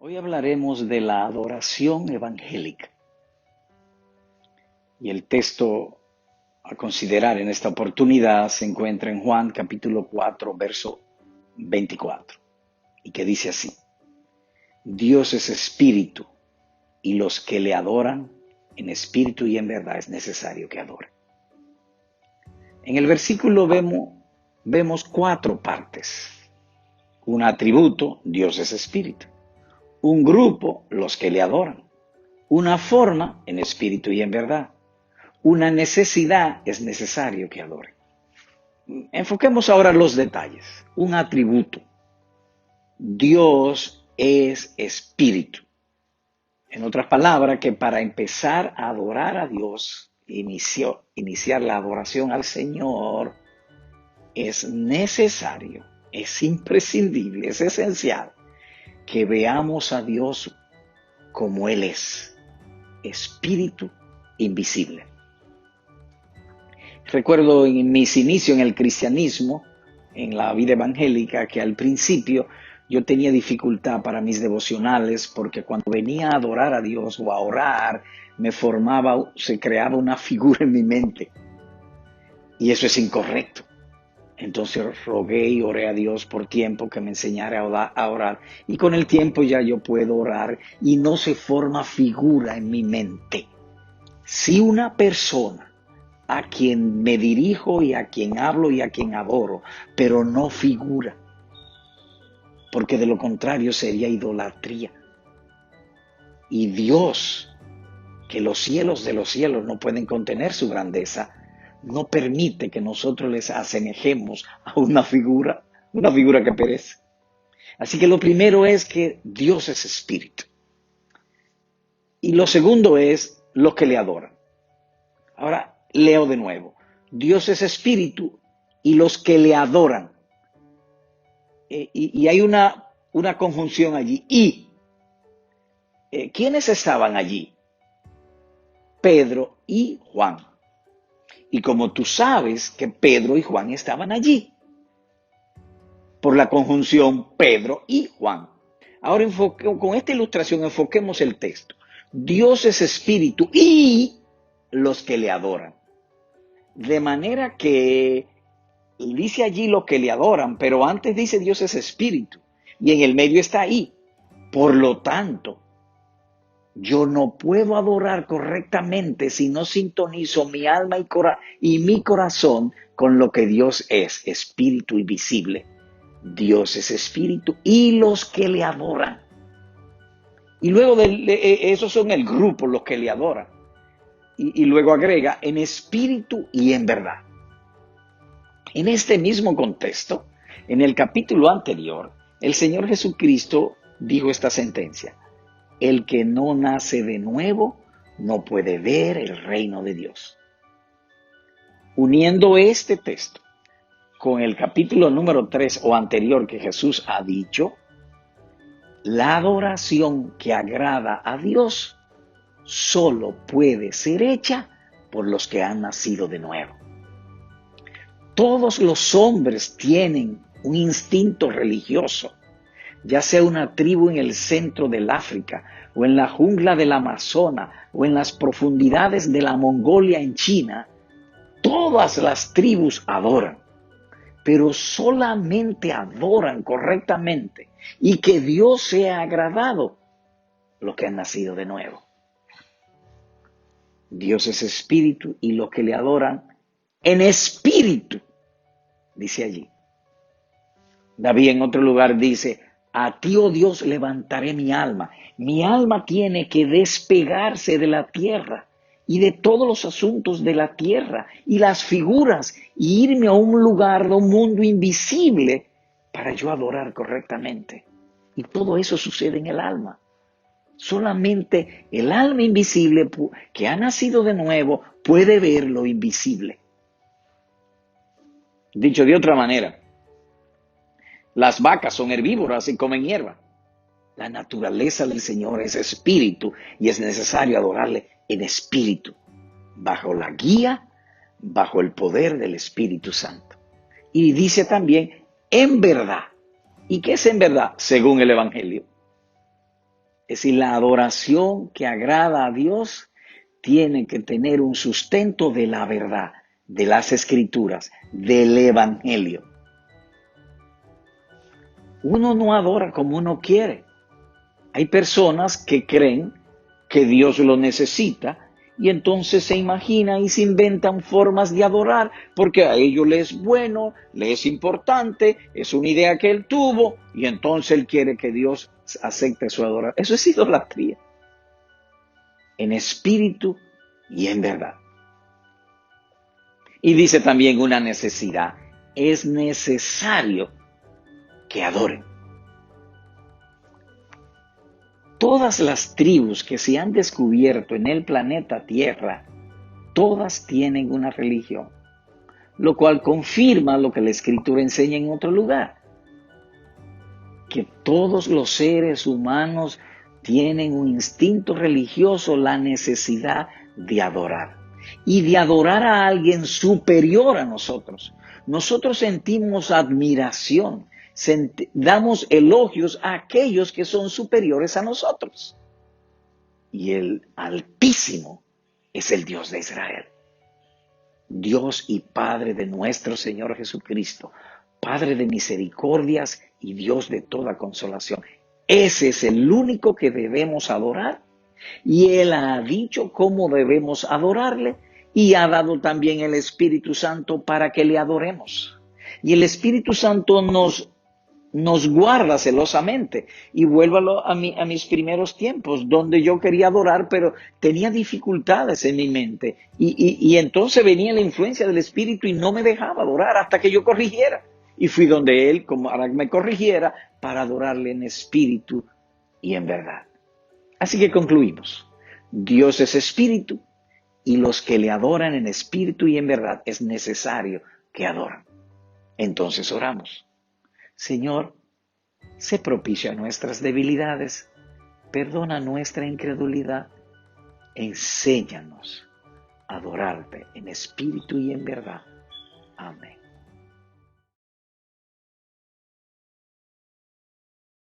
Hoy hablaremos de la adoración evangélica y el texto a considerar en esta oportunidad se encuentra en Juan capítulo 4, verso 24 y que dice así: Dios es espíritu y los que le adoran en espíritu y en verdad es necesario que adoren. En el versículo vemos cuatro partes: un atributo, Dios es espíritu; un grupo, los que le adoran; una forma, en espíritu y en verdad; una necesidad, es necesario que adoren. Enfoquemos ahora los detalles. Un atributo, Dios es espíritu. En otras palabras, que para empezar a adorar a Dios, iniciar la adoración al Señor, es necesario, es imprescindible, es esencial que veamos a Dios como Él es, espíritu invisible. Recuerdo en mis inicios en el cristianismo, en la vida evangélica, que al principio yo tenía dificultad para mis devocionales porque cuando venía a adorar a Dios o a orar, se creaba una figura en mi mente. Y eso es incorrecto. Entonces rogué y oré a Dios por tiempo que me enseñara a orar. Y con el tiempo ya yo puedo orar y no se forma figura en mi mente. Si una persona a quien me dirijo y a quien hablo y a quien adoro, pero no figura, porque de lo contrario sería idolatría. Y Dios, que los cielos de los cielos no pueden contener su grandeza, no permite que nosotros les asemejemos a una figura que perece. Así que lo primero es que Dios es espíritu. Y lo segundo es los que le adoran. Ahora leo de nuevo. Dios es espíritu y los que le adoran. Y hay una conjunción allí. ¿Quiénes estaban allí? Pedro y Juan. Y como tú sabes que Pedro y Juan estaban allí, por la conjunción Pedro y Juan. Ahora con esta ilustración enfoquemos el texto. Dios es espíritu y los que le adoran. De manera que dice allí los que le adoran, pero antes dice Dios es espíritu y en el medio está ahí. Por lo tanto, yo no puedo adorar correctamente si no sintonizo mi alma y mi corazón con lo que Dios es, espíritu invisible. Dios es espíritu y los que le adoran. Y luego esos son el grupo, los que le adoran. Y luego agrega en espíritu y en verdad. En este mismo contexto, en el capítulo anterior, el Señor Jesucristo dijo esta sentencia: el que no nace de nuevo no puede ver el reino de Dios. Uniendo este texto con el capítulo número 3 o anterior que Jesús ha dicho, la adoración que agrada a Dios solo puede ser hecha por los que han nacido de nuevo. Todos los hombres tienen un instinto religioso, ya sea una tribu en el centro del África, o en la jungla del Amazonas, o en las profundidades de la Mongolia en China. Todas las tribus adoran, pero solamente adoran correctamente y que Dios sea agradado los que han nacido de nuevo. Dios es espíritu y los que le adoran en espíritu, dice allí. David en otro lugar dice: a ti, oh Dios, levantaré mi alma. Mi alma tiene que despegarse de la tierra y de todos los asuntos de la tierra y las figuras y irme a un lugar, a un mundo invisible para yo adorar correctamente. Y todo eso sucede en el alma. Solamente el alma invisible que ha nacido de nuevo puede ver lo invisible. Dicho de otra manera, las vacas son herbívoras y comen hierba. La naturaleza del Señor es espíritu y es necesario adorarle en espíritu, bajo la guía, bajo el poder del Espíritu Santo. Y dice también en verdad. ¿Y qué es en verdad? Según el Evangelio. Es decir, la adoración que agrada a Dios tiene que tener un sustento de la verdad, de las escrituras, del evangelio. Uno no adora como uno quiere. Hay personas que creen que Dios lo necesita y entonces se imaginan y se inventan formas de adorar porque a ellos les es bueno, les es importante, es una idea que él tuvo y entonces él quiere que Dios acepte su adoración. Eso es idolatría, en espíritu y en verdad. Y dice también una necesidad, es necesario que adoren. Todas las tribus que se han descubierto en el planeta Tierra, todas tienen una religión, lo cual confirma lo que la Escritura enseña en otro lugar, que todos los seres humanos tienen un instinto religioso, la necesidad de adorar y de adorar a alguien superior a nosotros. Nosotros sentimos admiración, damos elogios a aquellos que son superiores a nosotros. Y el Altísimo es el Dios de Israel. Dios y Padre de nuestro Señor Jesucristo, Padre de misericordias y Dios de toda consolación. Ese es el único que debemos adorar y Él ha dicho cómo debemos adorarle y ha dado también el Espíritu Santo para que le adoremos. Y el Espíritu Santo nos guarda celosamente. Y vuelvo a mis primeros tiempos, donde yo quería adorar, pero tenía dificultades en mi mente. Y entonces venía la influencia del Espíritu y no me dejaba adorar hasta que yo corrigiera. Y fui donde Él, como para que me corrigiera, para adorarle en espíritu y en verdad. Así que concluimos. Dios es espíritu y los que le adoran en espíritu y en verdad es necesario que adoren. Entonces oramos. Señor, sé propicio a nuestras debilidades, perdona nuestra incredulidad, enséñanos a adorarte en espíritu y en verdad. Amén.